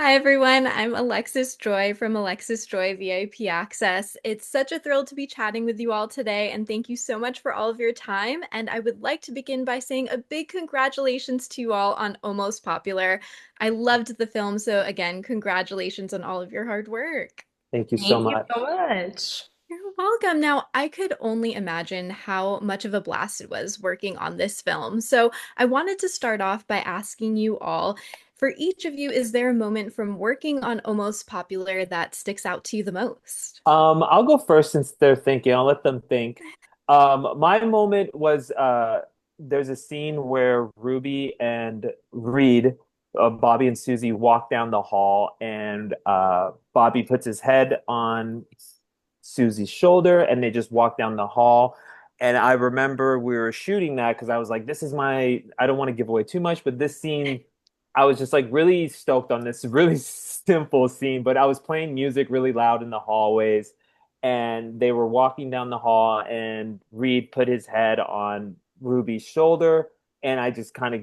Hi everyone, I'm Alexis Joy from Alexis Joy VIP Access. It's such a thrill to be chatting with you all today, and thank you so much for all of your time. And I would like to begin by saying a big congratulations to you all on Almost Popular. I loved the film, so again, congratulations on all of your hard work. Thank you so Thank you much. so much. You're welcome. Now, I could only imagine how much of a blast it was working on this film. So, I wanted to start off by asking you all, for each of you, is there a moment from working on Almost Popular that sticks out to you the most? I'll go first since they're thinking. I'll let them think. My moment was there's a scene where Ruby and Reid, Bobbie and Susie walk down the hall, and Bobbie puts his head on Susie's shoulder, and they just walk down the hall. And I remember we were shooting that because I was like, this is my, I don't want to give away too much, but this scene, I was just like really stoked on this really simple scene, but I was playing music really loud in the hallways, and they were walking down the hall, and Reid put his head on Ruby's shoulder, and I just kind of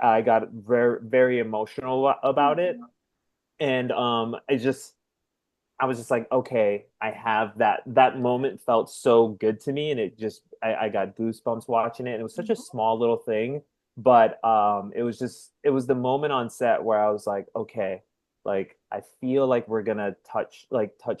I got very very emotional about it, and I was just like, okay, I have that. That moment felt so good to me, and it just I got goosebumps watching it. And it was such a small little thing, but it was just it was the moment on set where I was like, okay, like I feel like we're gonna touch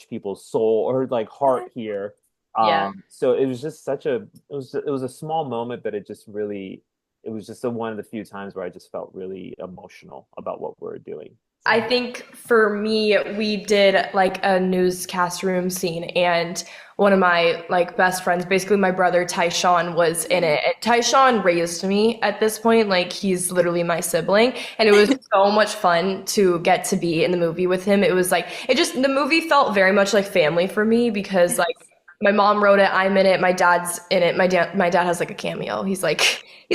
people's soul or like heart here. Yeah. So it was just such a it was a small moment, but it just really it was just one of the few times where I just felt really emotional about what we are doing. I So. think for me, we did like a newscast room scene, and one of my like best friends, basically my brother Tyshawn, was in it. And Tyshawn raised me at this point, like he's literally my sibling, and it was so much fun to get to be in the movie with him. It was like it just the movie felt very much like family for me because like my mom wrote it, I'm in it, my dad's in it. My dad has like a cameo. He's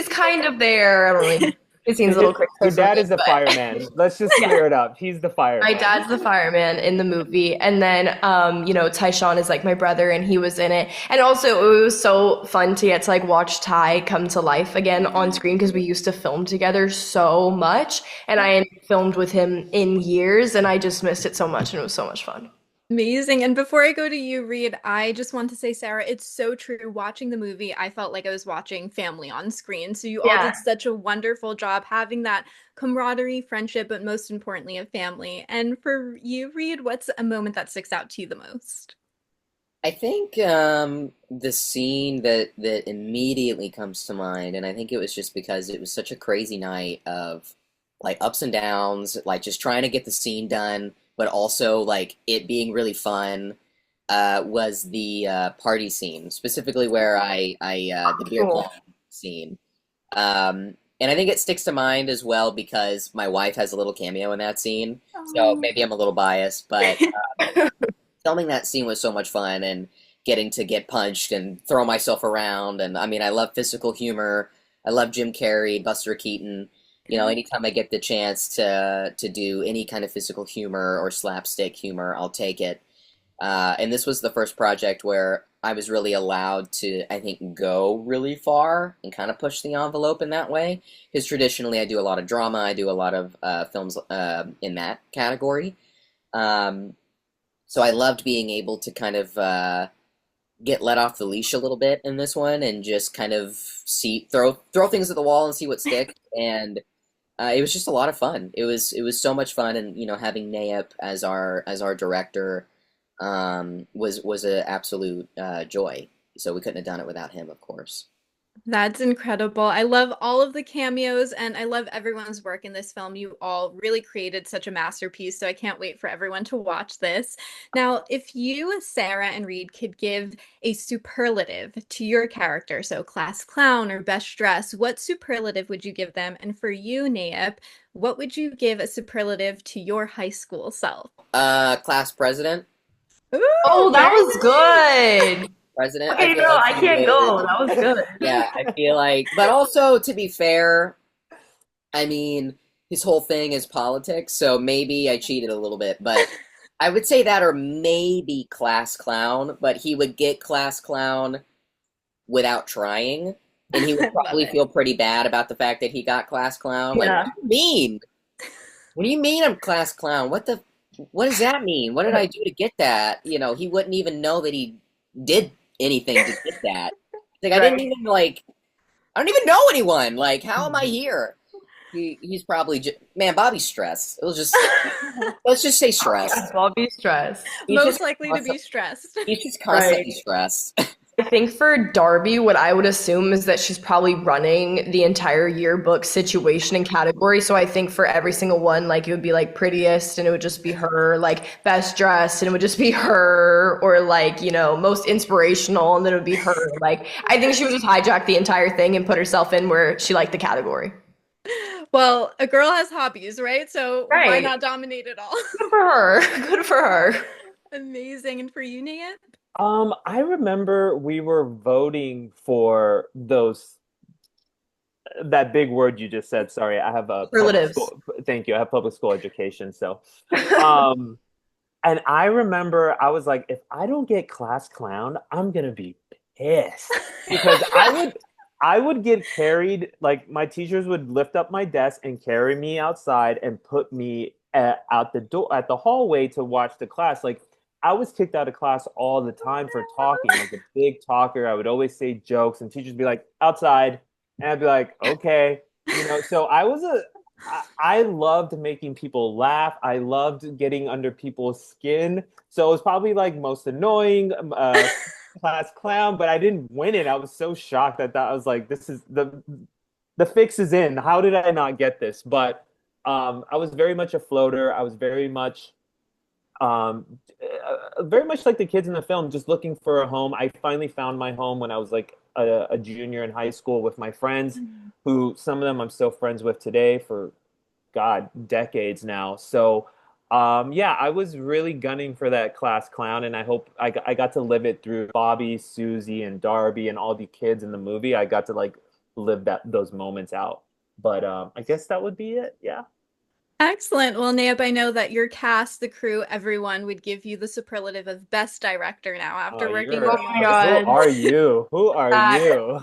kind of there. I don't really. It seems a little crazy Your for dad me, is the but fireman. Let's just yeah. clear it up. He's the My fireman. dad's the fireman in the movie, and then Tyshawn is like my brother, and he was in it. And also, it was so fun to get to like watch Ty come to life again on screen because we used to film together so much, and I hadn't filmed with him in years, and I just missed it so much, and it was so much fun. Amazing. And before I go to you, Reed, I just want to say, Sarah, it's so true. Watching the movie, I felt like I was watching family on screen. So you all Yeah. did such a wonderful job having that camaraderie, friendship, but most importantly, a family. And for you, Reed, what's a moment that sticks out to you the most? I think the scene that immediately comes to mind, and I think it was just because it was such a crazy night of like ups and downs, like just trying to get the scene done, but also like it being really fun, was the party scene, specifically where I the beer Cool. pong scene. And I think it sticks to mind as well because my wife has a little cameo in that scene, so Oh. maybe I'm a little biased, but filming that scene was so much fun and getting to get punched and throw myself around. And I mean, I love physical humor. I love Jim Carrey, Buster Keaton. You know, anytime I get the chance to do any kind of physical humor or slapstick humor, I'll take it. And this was the first project where I was really allowed to, I think, go really far and kind of push the envelope in that way. Because traditionally, I do a lot of drama. I do a lot of films in that category. Um, so I loved being able to kind of get let off the leash a little bit in this one and just kind of see throw things at the wall and see what sticks. And it was just a lot of fun. It was so much fun, and having Nayip as our director was an absolute joy. So we couldn't have done it without him, of course. That's incredible. I love all of the cameos and I love everyone's work in this film. You all really created such a masterpiece, so I can't wait for everyone to watch this. Now, if you, Sarah, and Reed could give a superlative to your character, so class clown or best dress, what superlative would you give them? And for you, Nayib, what would you give a superlative to your high school self? Class president, Oh, Ooh, that very was good. president. I Okay, feel no, like I he can't was. go. That was good. Yeah, I feel like, but also to be fair, I mean, his whole thing is politics, so maybe I cheated a little bit, but I would say that or maybe class clown, but he would get class clown without trying, and he would nice. Love probably it. feel pretty bad about the fact that he got class clown. Like, what Yeah. do you mean? What do you mean I'm class clown? What does that mean? What did I do to get that? You know, he wouldn't even know that he did anything to get that. Like, Right. I don't even know anyone. Like, how am I here? He's probably just, man, Bobby's stressed. Let's just say stressed. I'll be stressed. He's just Most likely to be stressed. he's just Right. constantly stressed. I think for Darby, what I would assume is that she's probably running the entire yearbook situation and category. So I think for every single one, like it would be like prettiest and it would just be her, like best dressed and it would just be her, or like, most inspirational and then it would be her. Like I think she would just hijack the entire thing and put herself in where she liked the category. Well, a girl has hobbies, right? So why Right. not dominate it all? Good for her. Good for her. Amazing. And for you, Nayip? I remember we were voting for that big word you just said. Sorry, I have a public Superlatives. school. Thank you. I have public school education, so um, and I remember I was like, if I don't get class clown, I'm gonna be pissed because I would get carried, like my teachers would lift up my desk and carry me outside and put me out the door at the hallway to watch the class. Like I was kicked out of class all the time for talking, like a big talker. I would always say jokes, and teachers would be like, outside, and I'd be like, okay, So I loved making people laugh. I loved getting under people's skin. So it was probably like most annoying class clown, but I didn't win it. I was so shocked that I was like, this is the fix is in. How did I not get this? But I was very much a floater. I was very much like the kids in the film, just looking for a home. I finally found my home when I was like a junior in high school with my friends, who some of them I'm still friends with today for, God, decades now. So, yeah, I was really gunning for that class clown, and I hope I got to live it through Bobbie, Susie, and Darby, and all the kids in the movie. I got to like live those moments out. But I guess that would be it. Yeah. Excellent. Well, Nayib, I know that your cast, the crew, everyone would give you the superlative of best director now Oh, after working Oh with you're. you my on this Who God. are you? Who are you?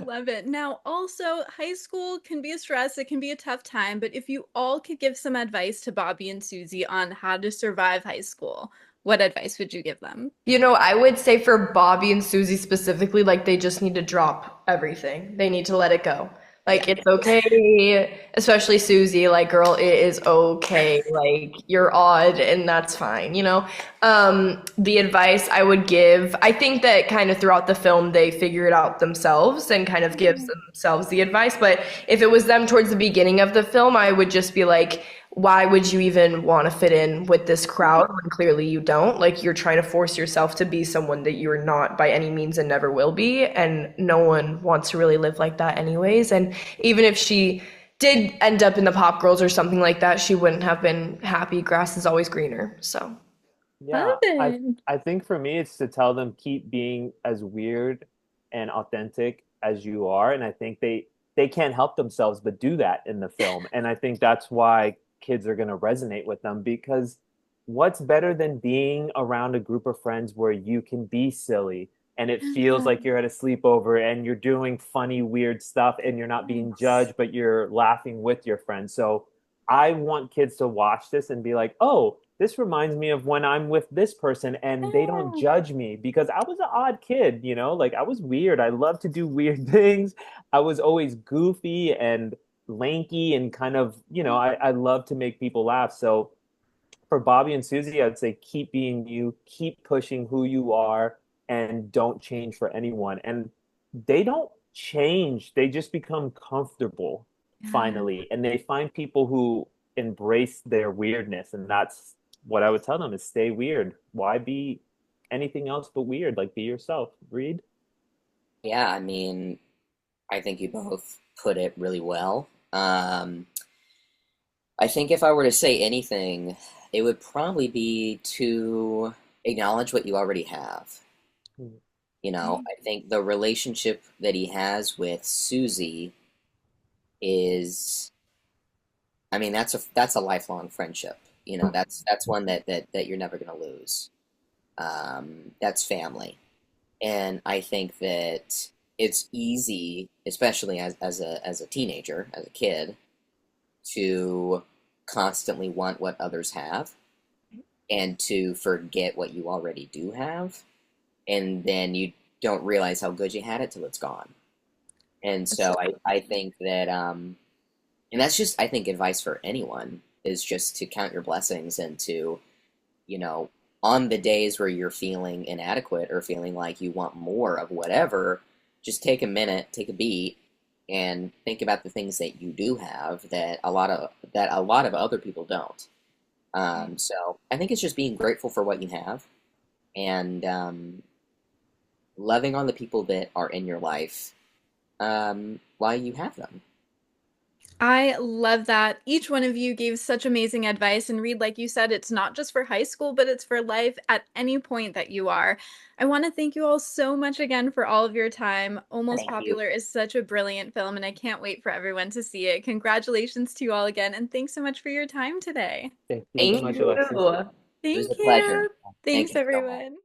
Love it. Now, also, high school can be a stress, it can be a tough time, but if you all could give some advice to Bobbie and Susie on how to survive high school, what advice would you give them? I would say for Bobby and Susie specifically, like they just need to drop everything. They need to let it go. Yeah. Like it's okay, especially Susie, like girl, it is okay. Like you're odd and that's fine. The advice I would give, I think that kind of throughout the film they figure it out themselves and kind of gives themselves the advice. But if it was them towards the beginning of the film, I would just be like, why would you even want to fit in with this crowd when clearly you don't? Like you're trying to force yourself to be someone that you're not by any means and never will be. And no one wants to really live like that anyways. And even if she did end up in the Pop Girls or something like that, she wouldn't have been happy. Grass is always greener. So Love Yeah, I it. I think for me it's to tell them keep being as weird and authentic as you are, and I think they can't help themselves but do that in the film, and I think that's why kids are going to resonate with them because what's better than being around a group of friends where you can be silly and it feels like you're at a sleepover and you're doing funny weird stuff and you're not being Yes. judged but you're laughing with your friends. So I want kids to watch this and be like, oh, this reminds me of when I'm with this person and they don't Yeah. judge me because I was an odd kid, like I was weird. I love to do weird things. I was always goofy and lanky and kind of, I love to make people laugh. So for Bobbie and Susie, I'd say keep being you, keep pushing who you are, and don't change for anyone. And they don't change, they just become comfortable Yeah. finally. And they find people who embrace their weirdness. And that's what I would tell them is stay weird. Why be anything else but weird? Like be yourself. Read. Yeah, I mean, I think you both put it really well. I think if I were to say anything, it would probably be to acknowledge what you already have. I think the relationship that he has with Susie is, I mean, that's a lifelong friendship. That's one that you're never gonna lose. That's family, and I think that it's easy, especially as a teenager, as a kid, to constantly want what others have and to forget what you already do have. And then you don't realize how good you had it till it's gone. And so I think that, and that's just, I think, advice for anyone is just to count your blessings and to, you know, on the days where you're feeling inadequate or feeling like you want more of whatever, just take a minute, take a beat, and think about the things that you do have that a lot of other people don't. So I think it's just being grateful for what you have and loving on the people that are in your life while you have them. I love that. Each one of you gave such amazing advice. And Reid, like you said, it's not just for high school, but it's for life at any point that you are. I want to thank you all so much again for all of your time. Almost Thank you. Popular is such a brilliant film, and I can't wait for everyone to see it. Congratulations to you all again, and thanks so much for your time today. Thank you so Thank much, Alexis. you. It was a Thank pleasure. you. Thank Thanks, you so much. everyone.